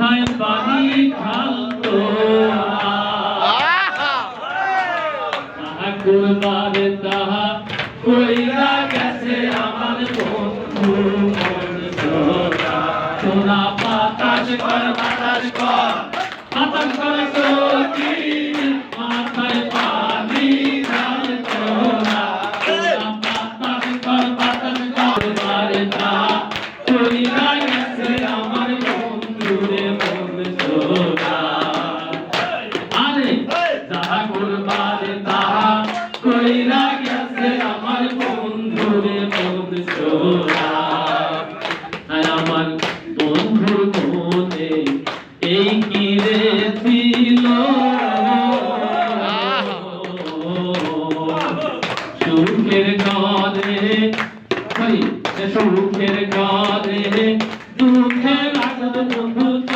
মাথায় পানি ঢালতো কুরবানে তাহা কইরা গেছে আমার বন্ধু সোনা বাতাস কর বাতাস কর বাতাস কর সখী মাথায় পানি ঢালতো না সোনা বাতাস কর বাতাস কর মারে তাহা কইরা গেছে আমার বন্ধু রে বন্ধু আরে তাহা কুরবানে তাহা কইরা গেছে আমার বন্ধু রে বন্ধু আমার বন্ধুর মনে এই কি রে ছিল সুখের ঘরে সুখের ঘরে দুঃখে লাগলো বন্ধু